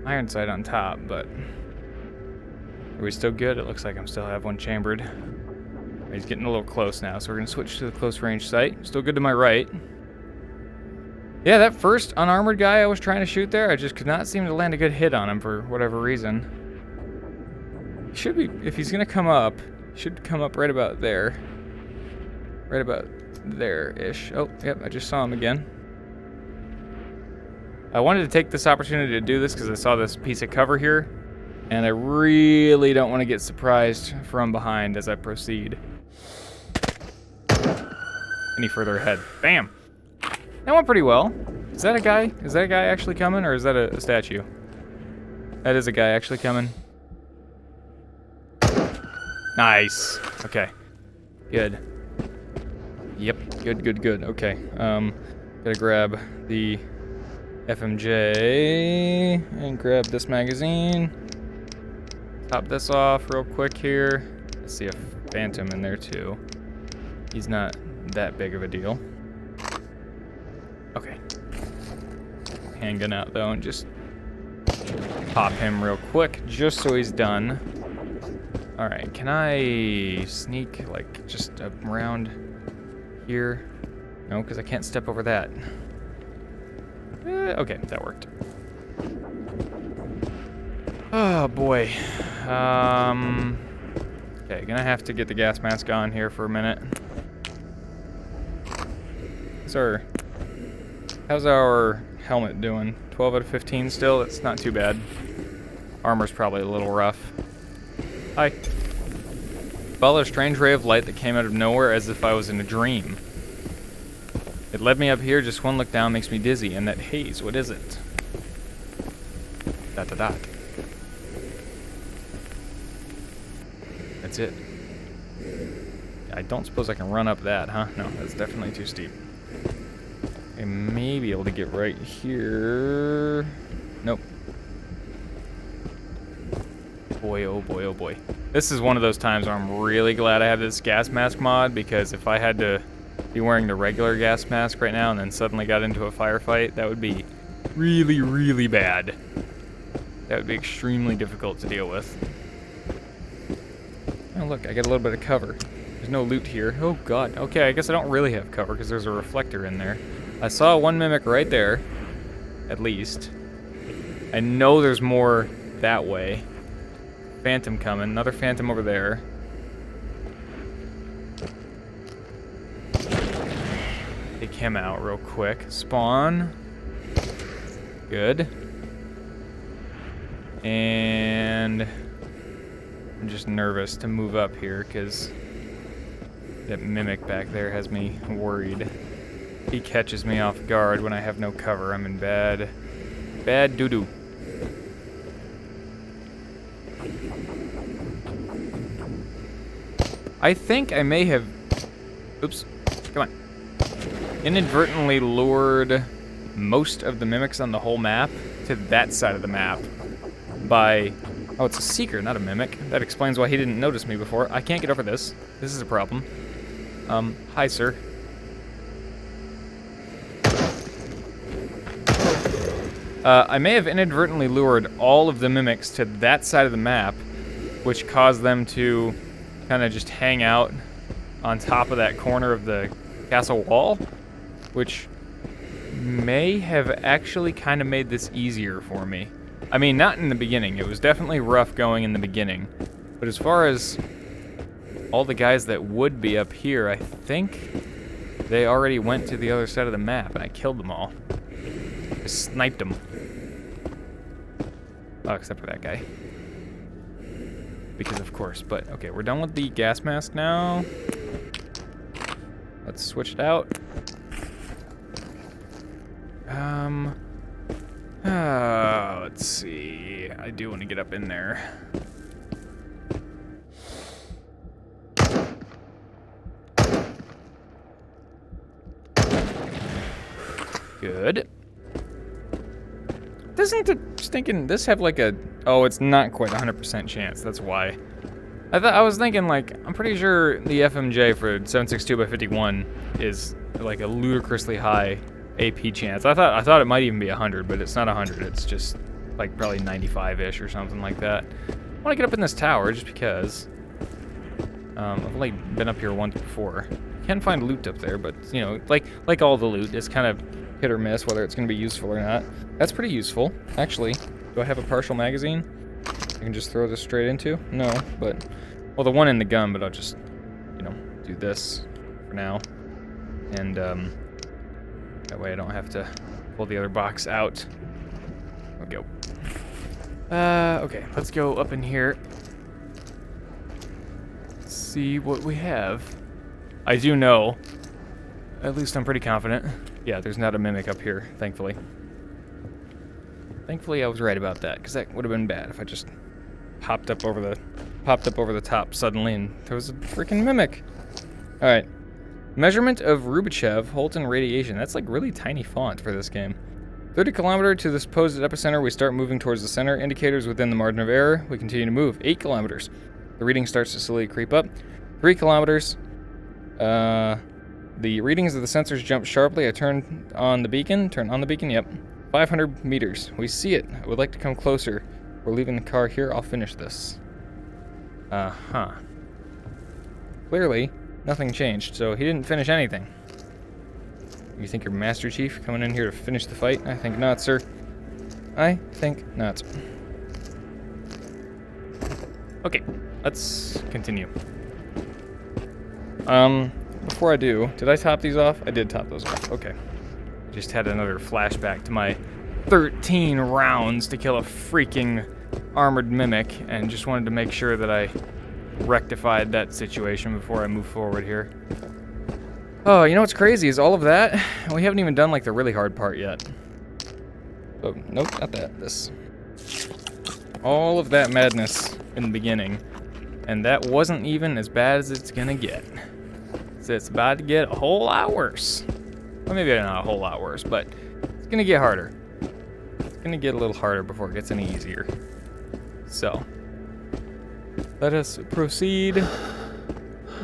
iron sight on top, but are we still good? It looks like I'm still have one chambered. He's getting a little close now, so we're gonna switch to the close range sight. Still good to my right. Yeah, that first unarmored guy I was trying to shoot there, I just could not seem to land a good hit on him for whatever reason. He should be, if he's gonna come up, he should come up right about there. Right about there-ish. Oh, yep, I just saw him again. I wanted to take this opportunity to do this because I saw this piece of cover here, and I really don't want to get surprised from behind as I proceed any further ahead. Bam! That went pretty well. Is that a guy? Is that a guy actually coming, or is that a statue? That is a guy actually coming. Nice. Okay. Good. Yep. Good, good, good. Okay. Gotta grab the FMJ and grab this magazine. Top this off real quick here. I see a phantom in there too. He's not that big of a deal. Okay. Handgun out though and just pop him real quick just so he's done. Alright, can I sneak like just around here? No, because I can't step over that. Okay, that worked. Oh boy. Okay, gonna have to get the gas mask on here for a minute. How's our helmet doing? 12 out of 15 still? That's not too bad. Armor's probably a little rough. Hi. Followed a strange ray of light that came out of nowhere as if I was in a dream. It led me up here, just one look down makes me dizzy, and that haze, what is it? Dot dot dot. That's it. I don't suppose I can run up that, huh? No, that's definitely too steep. I may be able to get right here. Nope. Boy, oh boy, oh boy. This is one of those times where I'm really glad I have this gas mask mod, because if I had to be wearing the regular gas mask right now and then suddenly got into a firefight, that would be really, really bad. That would be extremely difficult to deal with. Oh, look, I got a little bit of cover. There's no loot here. Oh, God. Okay, I guess I don't really have cover because there's a reflector in there. I saw one mimic right there, at least. I know there's more that way. Phantom coming. Another phantom over there. Take him out real quick. Spawn. Good. And I'm just nervous to move up here because that mimic back there has me worried. He catches me off guard when I have no cover. I'm in bad doo-doo. I think I may have, oops, come on, inadvertently lured most of the mimics on the whole map to that side of the map by, oh, it's a seeker, not a mimic. That explains why he didn't notice me before. I can't get over this. This is a problem. Hi, sir. I may have inadvertently lured all of the mimics to that side of the map, which caused them to kind of just hang out on top of that corner of the castle wall, which may have actually kind of made this easier for me. I mean, not in the beginning. It was definitely rough going in the beginning. But as far as all the guys that would be up here, I think they already went to the other side of the map, and I killed them all. I sniped them. Oh, except for that guy. Because of course, but okay, we're done with the gas mask now. Let's switch it out. Let's see. I do want to get up in there. Good. Doesn't the stinking this have like a, oh, it's not quite 100% chance. That's why. I was thinking like, I'm pretty sure the FMJ for 762x51 is like a ludicrously high AP chance. I thought it might even be 100, but it's not 100. It's just like probably 95-ish or something like that. I want to get up in this tower just because I've only been up here once before. Can find loot up there, but you know, like all the loot, it's kind of hit or miss whether it's going to be useful or not. That's pretty useful, actually. Do I have a partial magazine I can just throw this straight into? No, but well, the one in the gun, but I'll just, you know, do this for now, and that way I don't have to pull the other box out. There we go. Okay, let's go up in here. See what we have. I do know, at least I'm pretty confident. Yeah, there's not a mimic up here, thankfully. Thankfully, I was right about that, because that would have been bad if I just popped up over the top suddenly and there was a freaking mimic. All right, measurement of Rubichev Holton radiation. That's like really tiny font for this game. 30 kilometer to the supposed epicenter. We start moving towards the center. Indicators within the margin of error. We continue to move. 8 kilometers. The reading starts to slowly creep up. 3 kilometers. The readings of the sensors jump sharply. I turn on the beacon. Yep. 500 meters. We see it. I would like to come closer. We're leaving the car here. I'll finish this. Clearly, nothing changed, so he didn't finish anything. You think you're Master Chief coming in here to finish the fight? I think not, sir. I think not. Okay, let's continue. Before I do, did I top these off? I did top those off. Okay. I just had another flashback to my 13 rounds to kill a freaking armored mimic, and just wanted to make sure that I rectified that situation before I move forward here. Oh, you know what's crazy is all of that, and we haven't even done like the really hard part yet. Oh, nope, not that. This. All of that madness in the beginning, and that wasn't even as bad as it's gonna get. So it's about to get a whole lot worse. Well, maybe not a whole lot worse, but it's gonna get harder. It's gonna get a little harder before it gets any easier. So, let us proceed.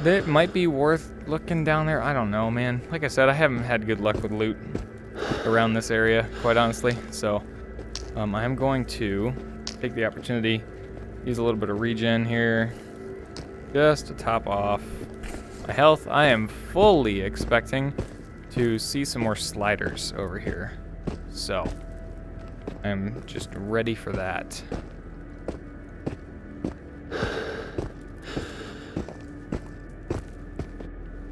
That might be worth looking down there. I don't know, man. Like I said, I haven't had good luck with loot around this area, quite honestly. So, I am going to take the opportunity, use a little bit of regen here. just to top off my health. I am fully expecting to see some more sliders over here. So, I'm just ready for that.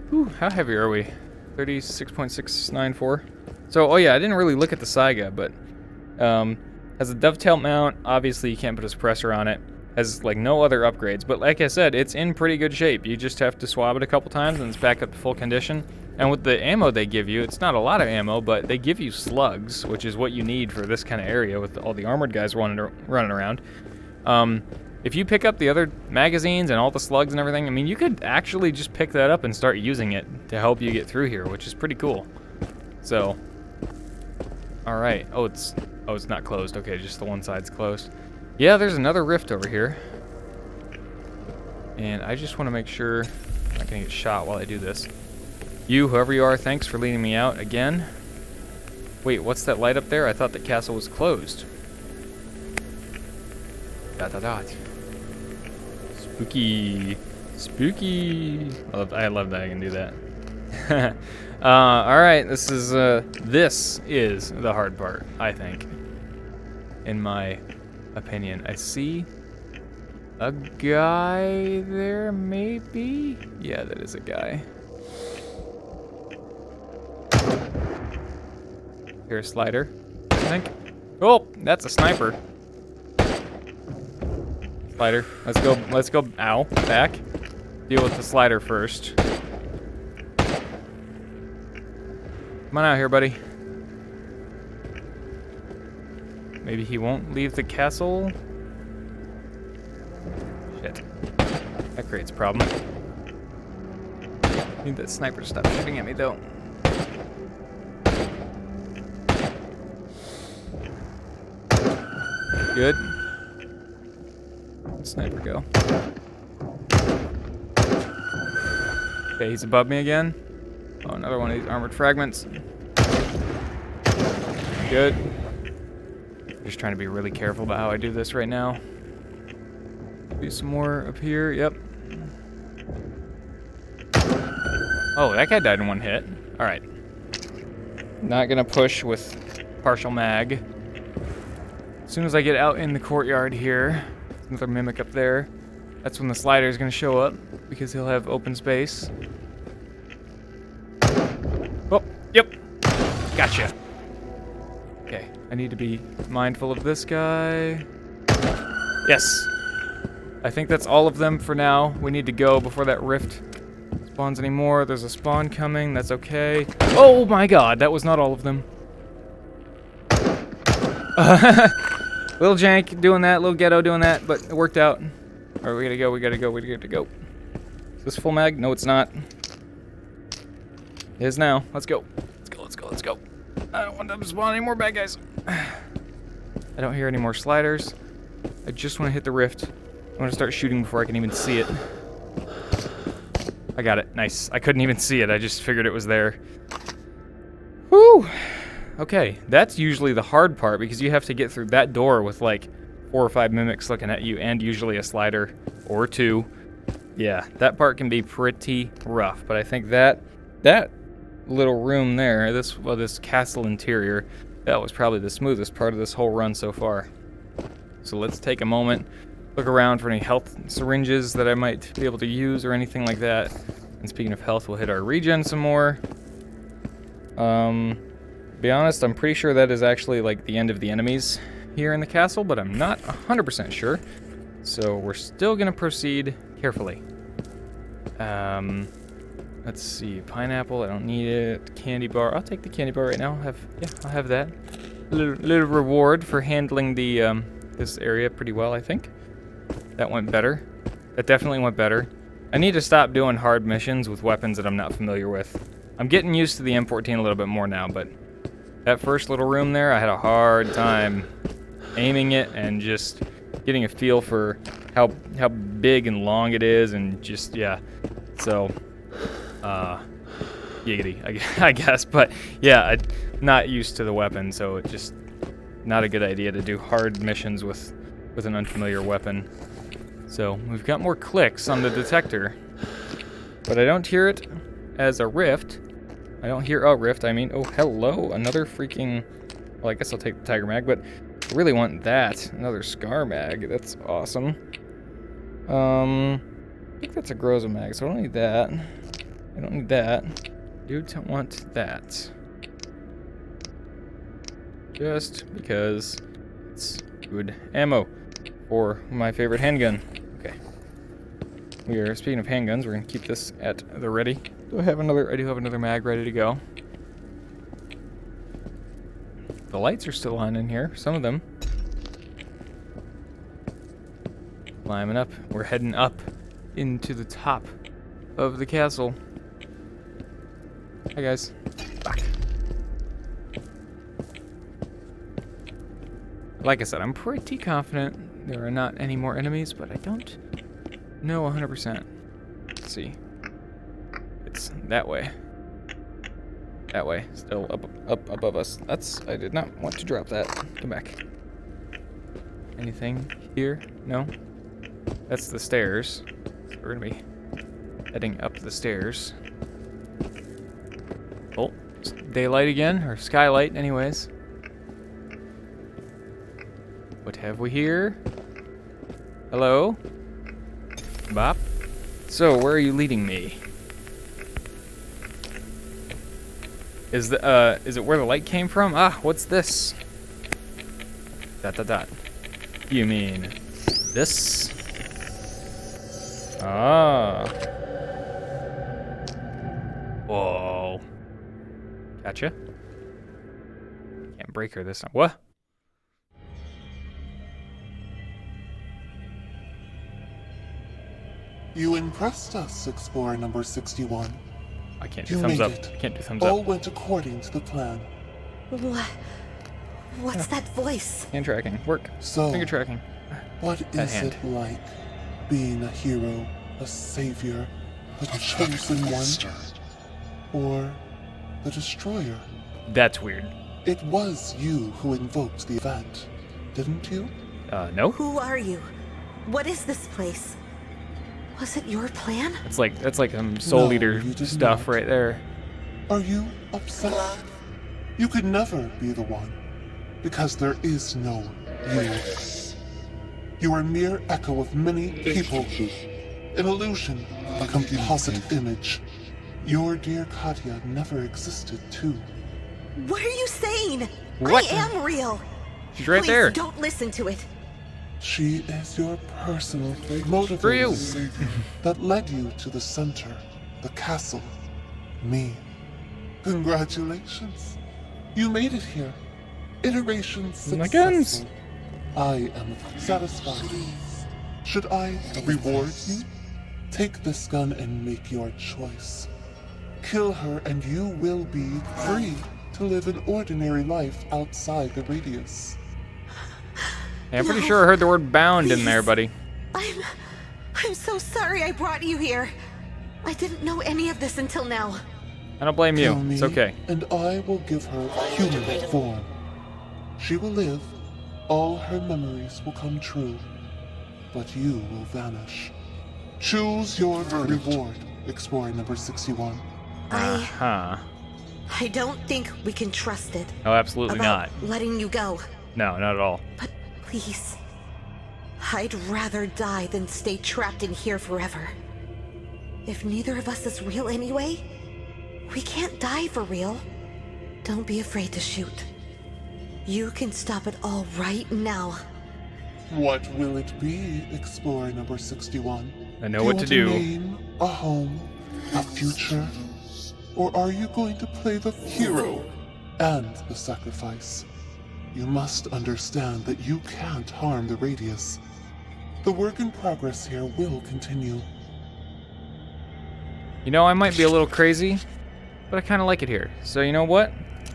Whew, how heavy are we? 36.694. So, oh yeah, I didn't really look at the Saiga, but has a dovetail mount. Obviously, you can't put a suppressor on it. Has like no other upgrades, but like I said, it's in pretty good shape. You just have to swab it a couple times and it's back up to full condition. And with the ammo they give you, it's not a lot of ammo, but they give you slugs, which is what you need for this kind of area with all the armored guys running around. If you pick up the other magazines and all the slugs and everything, I mean, you could actually just pick that up and start using it to help you get through here, which is pretty cool. So, all right. Oh, it's not closed. Okay, just the one side's closed. Yeah, there's another rift over here. And I just want to make sure I'm not going to get shot while I do this. You, whoever you are, thanks for leading me out again. Wait, what's that light up there? I thought the castle was closed. Dot dot dot. Spooky. Spooky. I love that I can do that. Alright, this is the hard part, I think. In my opinion. I see a guy there, maybe? Yeah, that is a guy. Here, a slider, I think. Oh, that's a sniper. Slider, let's go, ow, back. Deal with the slider first. Come on out here, buddy. Maybe he won't leave the castle? Shit. That creates a problem. I need that sniper to stop shooting at me, though. Good. Sniper go. Okay, he's above me again. Oh, another one of these armored fragments. Good. Just trying to be really careful about how I do this right now. Do some more up here. Yep. Oh, that guy died in one hit. All right. Not gonna push with partial mag. As soon as I get out in the courtyard here, another mimic up there. That's when the slider is gonna show up because he'll have open space. Oh, yep. Gotcha. Okay, I need to be mindful of this guy. Yes. I think that's all of them for now. We need to go before that rift spawns anymore. There's a spawn coming. That's okay. Oh my god, that was not all of them. Little jank doing that, little ghetto doing that, but it worked out. All right, we gotta go, we gotta go, we gotta go. Is this full mag? No, it's not. It is now. Let's go. Let's go, let's go, let's go. I don't want them to spawn any more bad guys. I don't hear any more sliders. I just want to hit the rift. I want to start shooting before I can even see it. I got it. Nice. I couldn't even see it. I just figured it was there. Whew. Okay, that's usually the hard part because you have to get through that door with like 4 or 5 mimics looking at you and usually a slider or 2. Yeah, that part can be pretty rough, but I think that little room there, this castle interior, that was probably the smoothest part of this whole run so far. So let's take a moment, look around for any health syringes that I might be able to use or anything like that. And speaking of health, we'll hit our regen some more. Be honest, I'm pretty sure that is actually like the end of the enemies here in the castle, but I'm not 100% sure. So we're still gonna proceed carefully. Let's see, pineapple, I don't need it. Candy bar, I'll take the candy bar right now. I'll have that. Little reward for handling the this area pretty well, I think. That went better. That definitely went better. I need to stop doing hard missions with weapons that I'm not familiar with. I'm getting used to the M14 a little bit more now, but that first little room there, I had a hard time aiming it and just getting a feel for how big and long it is and just, yeah. So, giggity, I guess. But, yeah, I'm not used to the weapon, so it's just not a good idea to do hard missions with an unfamiliar weapon. So we've got more clicks on the detector, but I don't hear it as a rift. I don't hear a rift. I mean, oh, hello, another freaking. Well, I guess I'll take the Tiger Mag, but I really want that. Another Scar Mag. That's awesome. I think that's a Groza Mag, so I don't need that. I don't need that. Dude, don't want that. Just because it's good ammo for my favorite handgun. Okay. Speaking of handguns, we're gonna keep this at the ready. I do have another mag ready to go. The lights are still on in here, some of them. Climbing up. We're heading up into the top of the castle. Hi guys. Back. Like I said, I'm pretty confident there are not any more enemies, but I don't know 100%. Let's see. It's that way. That way. Still up above us. I did not want to drop that. Come back. Anything here? No? That's the stairs. So we're gonna be heading up the stairs. Oh, daylight again, or skylight anyways. What have we here? Hello? Bop. So, where are you leading me? Is it where the light came from? Ah, what's this? ... You mean this? Ah. Whoa. Gotcha. Can't break her this time. What? You impressed us, Explorer number 61. I can't do You thumbs made up. it. I can't do thumbs All up. went according to the plan. What's that voice? Hand tracking. Work. So, Finger tracking. what That is hand. it like being a hero, a savior, the chosen one, or the destroyer? That's weird. It was you who invoked the event, didn't you? No. Who are you? What is this place? Was it your plan? That's like Soul No, Eater you did stuff not. right there. Are you upset? You could never be the one, because there is no you. You are a mere echo of many people, an illusion, a composite image. Your dear Katya never existed too. What are you saying? What? I am real. She's right Please there. don't listen to it. She is your personal For you. motivator that led you to the center, the castle, me. Congratulations. You made it here. Iteration My successful. guns. I am satisfied. Should I reward you? Take this gun and make your choice. Kill her and you will be free to live an ordinary life outside the radius. Hey, I'm pretty No, sure I heard the word bound in there, please. buddy. I'm so sorry I brought you here. I didn't know any of this until now. I don't blame you. Kill me, It's okay. and I will give her human form. She will live, all her memories will come true, but you will vanish. Choose your reward, Explorer number 61. Huh. I don't think we can trust it. No, absolutely about not. letting you go. No, not at all. But please, I'd rather die than stay trapped in here forever. If neither of us is real anyway, we can't die for real. Don't be afraid to shoot. You can stop it all right now. What will it be, Explorer number 61? I know what to do. A name, a home, a future? Or are you going to play the hero and the sacrifice? You must understand that you can't harm the Radius. The work in progress here will continue. You know, I might be a little crazy, but I kind of like it here. So you know what?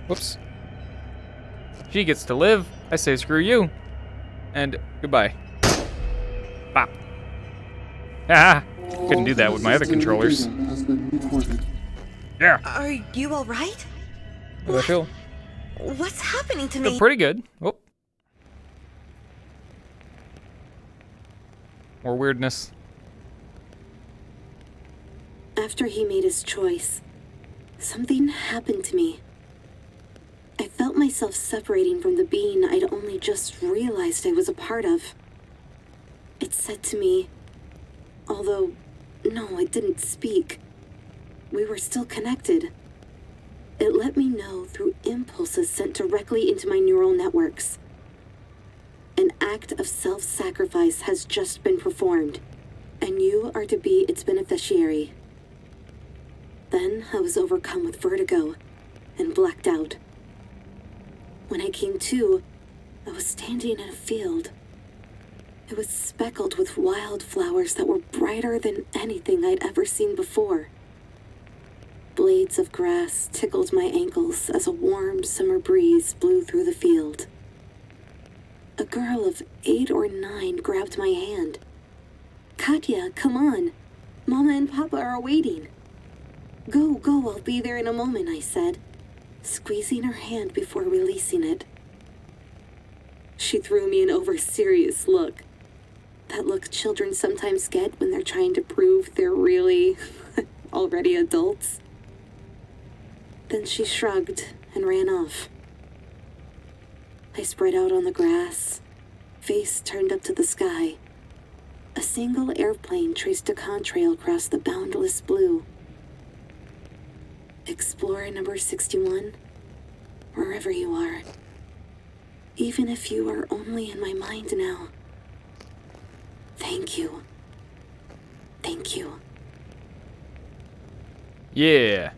Whoops. She gets to live. I say screw you. And goodbye. Bop. Ah! Couldn't do that with my other controllers. Has been recorded. Yeah. Are you alright? How do I feel? What's happening to Feel me? pretty good. Oh. More weirdness. After he made his choice, something happened to me. I felt myself separating from the being I'd only just realized I was a part of. It said to me, although, no, it didn't speak, we were still connected. It let me know through impulses sent directly into my neural networks. An act of self-sacrifice has just been performed, and you are to be its beneficiary. Then I was overcome with vertigo and blacked out. When I came to, I was standing in a field. It was speckled with wildflowers that were brighter than anything I'd ever seen before. Blades of grass tickled my ankles as a warm summer breeze blew through the field. A girl of 8 or 9 grabbed my hand. "Katya, come on. Mama and Papa are waiting." Go, I'll be there in a moment," I said, squeezing her hand before releasing it. She threw me an over-serious look. That look children sometimes get when they're trying to prove they're really already adults. Then she shrugged and ran off. I spread out on the grass, face turned up to the sky. A single airplane traced a contrail across the boundless blue. Explorer number 61, wherever you are, even if you are only in my mind now, thank you. Thank you. Yeah.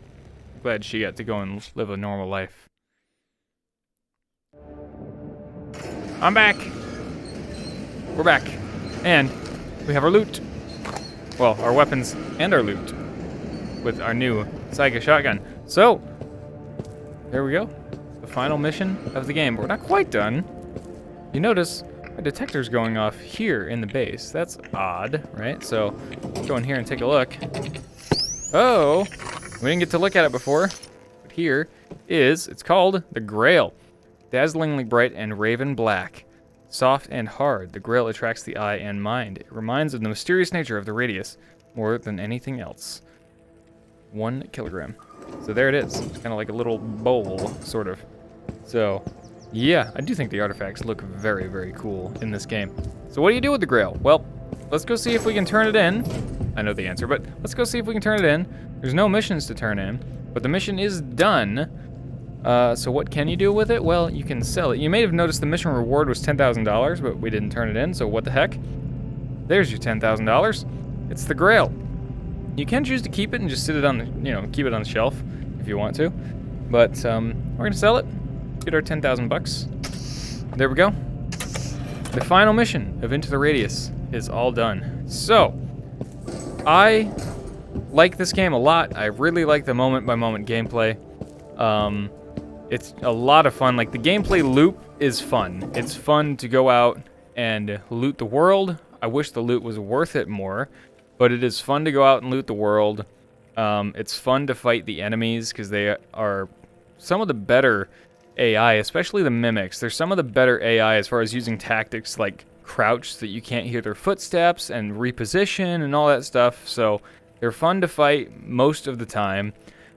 Glad she got to go and live a normal life. I'm back. We're back. And we have our loot. Well, our weapons and our loot. With our new Saiga shotgun. So, there we go. The final mission of the game. We're not quite done. You notice a detector's going off here in the base. That's odd, right? So, go in here and take a look. Oh, we didn't get to look at it before. But here is, it's called the Grail. Dazzlingly bright and raven black. Soft and hard, the Grail attracts the eye and mind. It reminds of the mysterious nature of the Radius more than anything else. 1 kilogram. So there it is. It's kind of like a little bowl, sort of. So, yeah, I do think the artifacts look very, very cool in this game. So what do you do with the Grail? Well, let's go see if we can turn it in. I know the answer, but let's go see if we can turn it in. There's no missions to turn in, but the mission is done. So what can you do with it? Well, you can sell it. You may have noticed the mission reward was $10,000, but we didn't turn it in, so what the heck? There's your $10,000. It's the Grail. You can choose to keep it and just sit it on the, keep it on the shelf if you want to. But we're gonna sell it. Get our 10,000 bucks. There we go. The final mission of Into the Radius is all done. So, I like this game a lot. I really like the moment-by-moment gameplay. It's a lot of fun. Like, the gameplay loop is fun. It's fun to go out and loot the world. I wish the loot was worth it more. But it is fun to go out and loot the world. It's fun to fight the enemies because they are some of the better AI, especially the mimics. They're some of the better AI as far as using tactics like crouch so that you can't hear their footsteps and reposition and all that stuff. So they're fun to fight most of the time.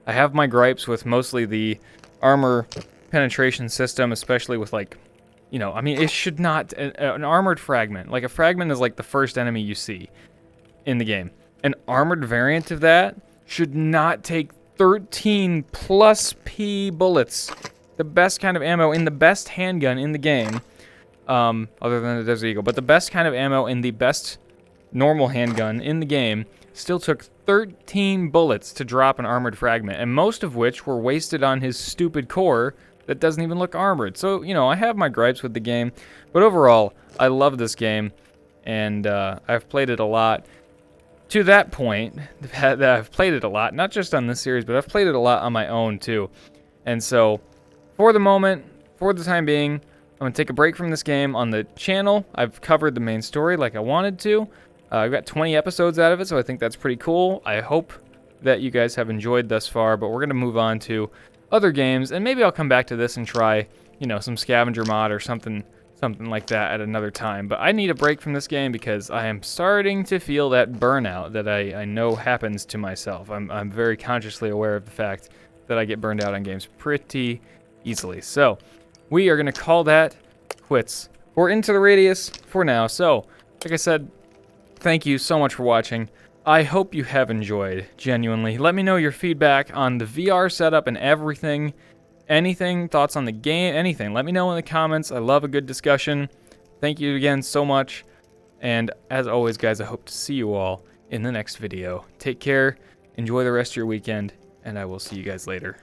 I have my gripes with mostly the armor penetration system, especially with it should not, an armored fragment. Like a fragment is like the first enemy you see in the game. An armored variant of that should not take 13 plus P bullets. The best kind of ammo in the best handgun in the game, other than the Desert Eagle, but the best kind of ammo in the best normal handgun in the game still took 13 bullets to drop an armored fragment, and most of which were wasted on his stupid core that doesn't even look armored. So, I have my gripes with the game, but overall, I love this game, and I've played it a lot. To that point, that I've played it a lot, not just on this series, but I've played it a lot on my own too. And so, for the moment, for the time being, I'm going to take a break from this game on the channel. I've covered the main story like I wanted to. I've got 20 episodes out of it, so I think that's pretty cool. I hope that you guys have enjoyed thus far, but we're going to move on to other games, and maybe I'll come back to this and try, some scavenger mod or something something like that at another time. But I need a break from this game because I am starting to feel that burnout that I know happens to myself. I'm very consciously aware of the fact that I get burned out on games pretty easily. So we are going to call that quits. We're Into the Radius for now. So, like I said, thank you so much for watching. I hope you have enjoyed, genuinely. Let me know your feedback on the VR setup and everything. Anything, thoughts on the game, anything. Let me know in the comments. I love a good discussion. Thank you again so much. And as always, guys, I hope to see you all in the next video. Take care, enjoy the rest of your weekend, and I will see you guys later.